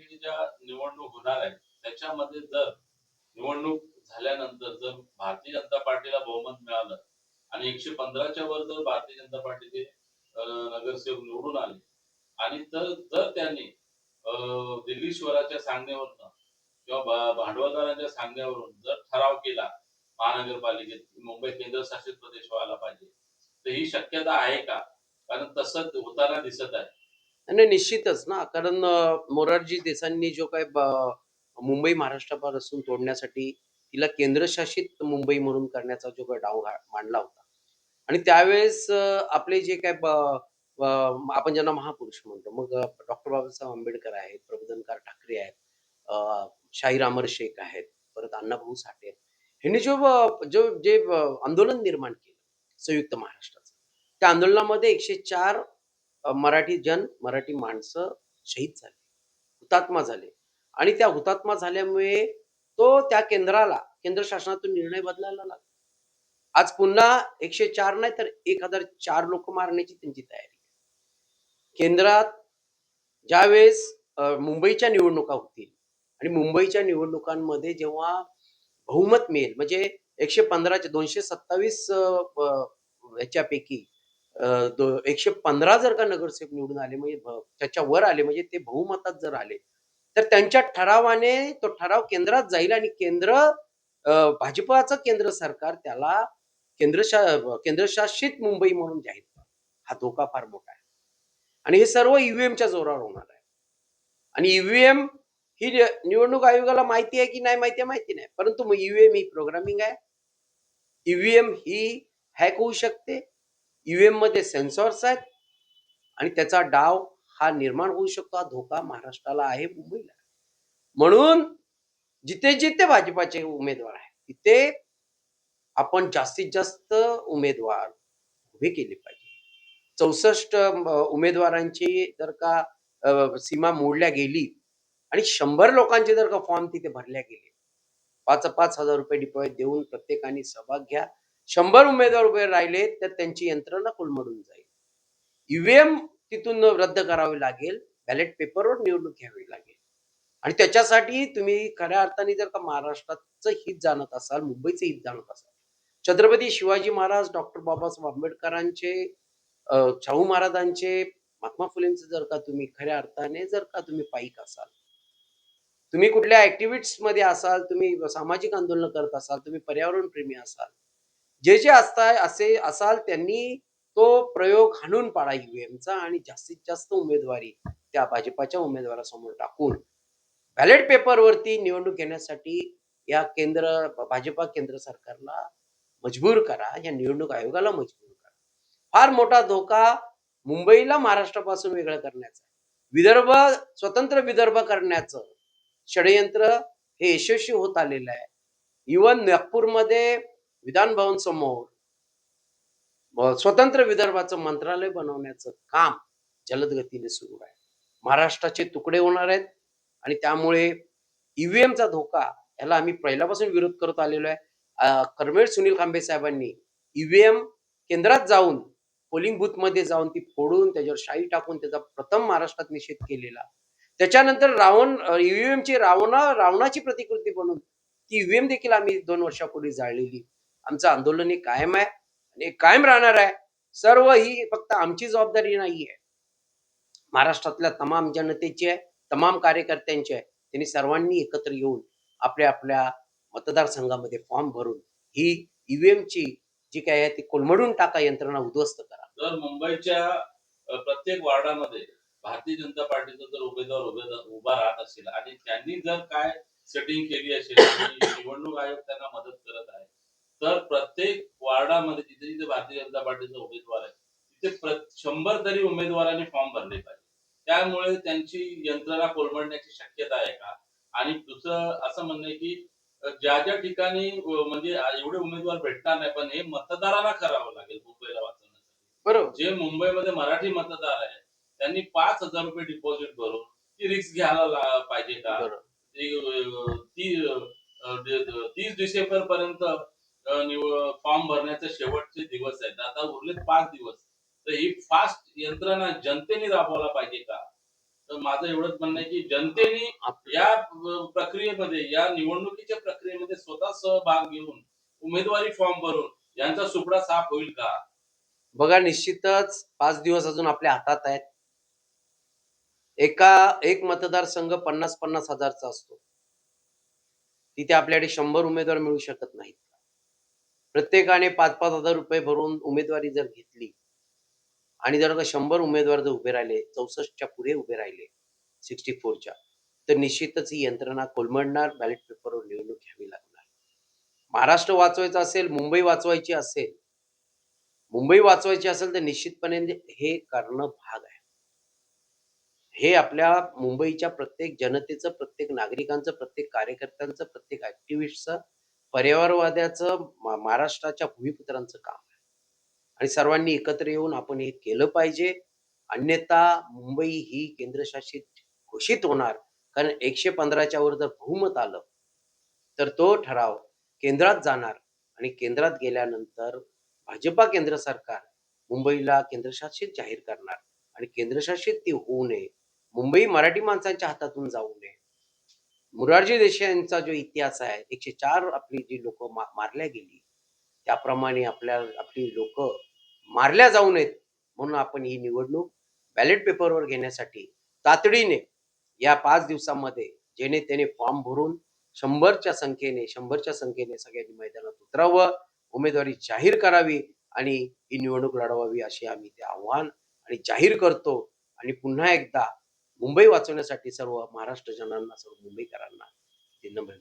ठिकाणी ज्या निवडणूक होणार आहे त्याच्यामध्ये जर निवडणूक झाल्यानंतर जर भारतीय जनता पार्टीला बहुमत मिळालं आणि 115च्या वर जर भारतीय जनता पार्टीचे नगरसेवक निवडून आले आणि तर जर त्यांनी दिल्ली शहराच्या सांगण्यावरून किंवा भांडवलदारांच्या सांगण्यावरून जर ठराव केला महानगरपालिकेत मुंबई केंद्रशासित प्रदेश व्हायला पाहिजे, तर ही शक्यता आहे का? कारण तसं होताना दिसत आहे. नाही, निश्चितच ना. कारण मोरारजी देसाईंनी जो काही मुंबई महाराष्ट्रापासून तोडण्यासाठी तिला केंद्रशासित मुंबई म्हणून करण्याचा जो काही डाव मांडला होता आणि त्यावेळेस आपले जे काही आपण ज्यांना महापुरुष म्हणतो, मग डॉक्टर बाबासाहेब आंबेडकर आहेत, प्रबोधनकार ठाकरे आहेत, शाहीर अमर शेख आहेत, परत अण्णाभाऊ साठे आहेत. ह्यांनी जे आंदोलन निर्माण केलं संयुक्त महाराष्ट्राचं, त्या आंदोलनामध्ये 104 मराठी माणसं शहीद झाले, हुतात्मा झाले आणि त्या हुतात्मा झाल्यामुळे त्या केंद्र शासनातून निर्णय बदलायला लागला. आज पुन्हा 104 नाही तर 1004 लोक मारण्याची त्यांची तयारी आहे. केंद्रात ज्यावेळेस मुंबईच्या निवडणुका होतील आणि मुंबईच्या निवडणुकांमध्ये जेव्हा बहुमत मिळेल, म्हणजे 115च्या 227 याच्यापैकी 115 जर का नगरसेवक निवडून आले, म्हणजे त्याच्या वर आले, म्हणजे ते बहुमतात जर आले, तर त्यांच्या ठरावाने तो ठराव केंद्रात जाईल आणि भाजपाचं केंद्र सरकार त्याला केंद्रशासित मुंबई म्हणून जाहीर करेल. हा धोका फार मोठा आहे आणि हे सर्व ईव्हीएमच्या जोरावर होणार आहे. आणि ईव्हीएम ही निवडणूक आयोगाला माहिती आहे की नाही माहिती नाही, परंतु ईव्हीएम ही प्रोग्रामिंग आहे. ईव्हीएम ही हॅक होऊ शकते. ईव्हीएम मध्ये सेन्सॉर्स आहेत आणि त्याचा डाव हा निर्माण होऊ शकतो. हा धोका महाराष्ट्राला आहे, मुंबईला. म्हणून जिथे जिथे भाजपाचे उमेदवार आहेत तिथे आपण जास्तीत जास्त उमेदवार उभे केले पाहिजे. 64 उमेदवारांची जर का सीमा मोडल्या गेली आणि 100 लोकांचे जर का फॉर्म तिथे भरल्या गेले, 5,000 रुपये डिपॉझिट देऊन प्रत्येकाने सहभाग घ्या, 100 उमेदवार उभे राहिले तर त्यांची यंत्रणा कोलमडून जाईल. ईव्हीएम तिथून रद्द करावी लागेल, बॅलेट पेपरवर निवडणूक घ्यावी लागेल आणि त्याच्यासाठी तुम्ही खऱ्या अर्थाने जर का महाराष्ट्राचं हित जाणत असाल, मुंबईचं हित जाणत असाल, छत्रपती शिवाजी महाराज, डॉक्टर बाबासाहेब आंबेडकरांचे, शाहू महाराजांचे, महात्मा फुलेंचे जर का तुम्ही खऱ्या अर्थाने जर का तुम्ही पाईक असाल, तुम्ही कुठल्या ऍक्टिव्हिटीज मध्ये असाल, तुम्ही सामाजिक आंदोलन करत असाल, तुम्ही पर्यावरण प्रेमी असाल, जे असे असाल त्यांनी तो प्रयोग हाणून पाडा ईव्हीएमचा आणि जास्तीत जास्त उमेदवारी त्या भाजपाच्या उमेदवारासमोर टाकून बॅलेट पेपरवरती निवडणूक घेण्यासाठी या भाजपा केंद्र सरकारला मजबूर करा, या निवडणूक आयोगाला मजबूर करा. फार मोठा धोका मुंबईला महाराष्ट्रापासून वेगळं करण्याचा, स्वतंत्र विदर्भ करण्याचं षडयंत्र हे यशस्वी होत आलेलं आहे. इव्हन नागपूरमध्ये विधान भवन समोर स्वतंत्र विदर्भाचं मंत्रालय बनवण्याचं काम जलद गतीने सुरू आहे. महाराष्ट्राचे तुकडे होणार आहेत आणि त्यामुळे ईव्हीएमचा धोका याला आम्ही पहिल्यापासून विरोध करत आलेलो आहे. कर्मवीर सुनील खांबे साहेबांनी ईव्हीएम केंद्रात जाऊन, पोलिंग बूथ मध्ये जाऊन ती फोडून त्याच्यावर शाई टाकून त्याचा प्रथम महाराष्ट्रात निषेध केलेला. त्याच्यानंतर ईव्हीएमची रावणाची प्रतिकृती बनवून ती ईव्हीएम देखील आम्ही 2 वर्षापूर्वी जाळलेली. आमचं आंदोलन हे कायम आहे आणि कायम राहणार आहे. सर्व ही फक्त आमची जबाबदारी नाहीये, महाराष्ट्रातल्या तमाम जनतेची आहे, तमाम कार्यकर्त्यांची आहे. त्यांनी सर्वांनी एकत्र येऊन आपल्या आपल्या मतदारसंघामध्ये फॉर्म भरून ही ईव्हीएमची जी काय आहे ती कोलमडून टाका, यंत्रणा उद्ध्वस्त करा. जर मुंबईच्या प्रत्येक वार्डामध्ये भारतीय जनता पार्टीचा जर उमेदवार उभा राहत असेल आणि त्यांनी जर काय सेटिंग केली असेल आणि निवडणूक आयोग त्यांना मदत करत आहे, तर प्रत्येक वार्डामध्ये जिथे जिथे भारतीय जनता पार्टीचा उमेदवार आहे तिथे 100 तरी उमेदवारांनी फॉर्म भरले पाहिजे. त्यामुळे त्यांची यंत्रणा कोलमडण्याची शक्यता आहे का? आणि दुसरं असं म्हणणं आहे की ज्या ठिकाणी म्हणजे एवढे उमेदवार भेटणार नाही, पण हे मतदारांना करावं लागेल मुंबईला वाचवण्यासाठी. बरोबर. जे मुंबईमध्ये मराठी मतदार आहेत त्यांनी 5,000 रुपये डिपॉझिट भरून ती रिस्क घ्यायला पाहिजे का? 30 डिसेंबर पर्यंत फॉर्म भरण्याचे शेवटचे दिवस आहेत, आता उरलेत 5 दिवस. तर ही फास्ट यंत्रणा जनतेने राबवायला पाहिजे का? तर माझं एवढंच म्हणणं आहे की जनतेने आप- या प्रक्रियेमध्ये, या निवडणुकीच्या प्रक्रियेमध्ये स्वतः सहभाग घेऊन उमेदवारी फॉर्म भरून यांचा सुपडा साफ होईल का? बघा, निश्चितच 5 दिवस अजून आपल्या हातात आहेत. एक मतदारसंघ 50-50 हजारचा असतो. तिथे आपल्याकडे 100 उमेदवार मिळू शकत नाहीत. प्रत्येकाने 5-5 हजार रुपये भरून उमेदवारी जर घेतली आणि जर का 100 उमेदवार जर उभे राहिले, 64च्या पुढे उभे राहिले, 64च्या, तर निश्चितच ही यंत्रणा कोलमडणार. बॅलेट पेपरवर निवडणूक घ्यावी लागणार. महाराष्ट्र वाचवायचा असेल, मुंबई वाचवायची असेल तर निश्चितपणे हे करणं भाग आहे. हे आपल्या मुंबईच्या प्रत्येक जनतेचं, प्रत्येक नागरिकांचं, प्रत्येक कार्यकर्त्यांचं, प्रत्येक ऍक्टिव्हिस्टचं, पर्यावरणवाद्याचं, महाराष्ट्राच्या भूमिपुत्रांचं काम आहे. आणि सर्वांनी एकत्र येऊन आपण हे केलं पाहिजे. अन्यथा मुंबई ही केंद्रशासित घोषित होणार. कारण 115च्या वर जर बहुमत आलं तर तो ठराव केंद्रात जाणार आणि केंद्रात गेल्यानंतर भाजपा केंद्र सरकार मुंबईला केंद्रशासित जाहीर करणार आणि केंद्रशासित ती होऊ नये. मुंबई मराठी माणसांच्या हातातून जाऊ नये. मोरारजी देसाई यांचा जो इतिहास आहे, 104 आपली जी लोक मारल्या गेली, त्याप्रमाणे आपली लोक मारल्या जाऊ नयेत म्हणून आपण ही निवडणूक बॅलेट पेपरवर घेण्यासाठी तातडीने या 5 दिवसामध्ये जेणे त्याने फॉर्म भरून 100च्या संख्येने सगळ्यांनी मैदानात उतरावं, उमेदवारी जाहीर करावी आणि ही निवडणूक लढवावी अशी आम्ही ते आव्हान आणि जाहीर करतो. आणि पुन्हा एकदा मुंबई वाचवण्यासाठी सर्व महाराष्ट्रजनांना, सर्व मुंबईकरांना विनम्र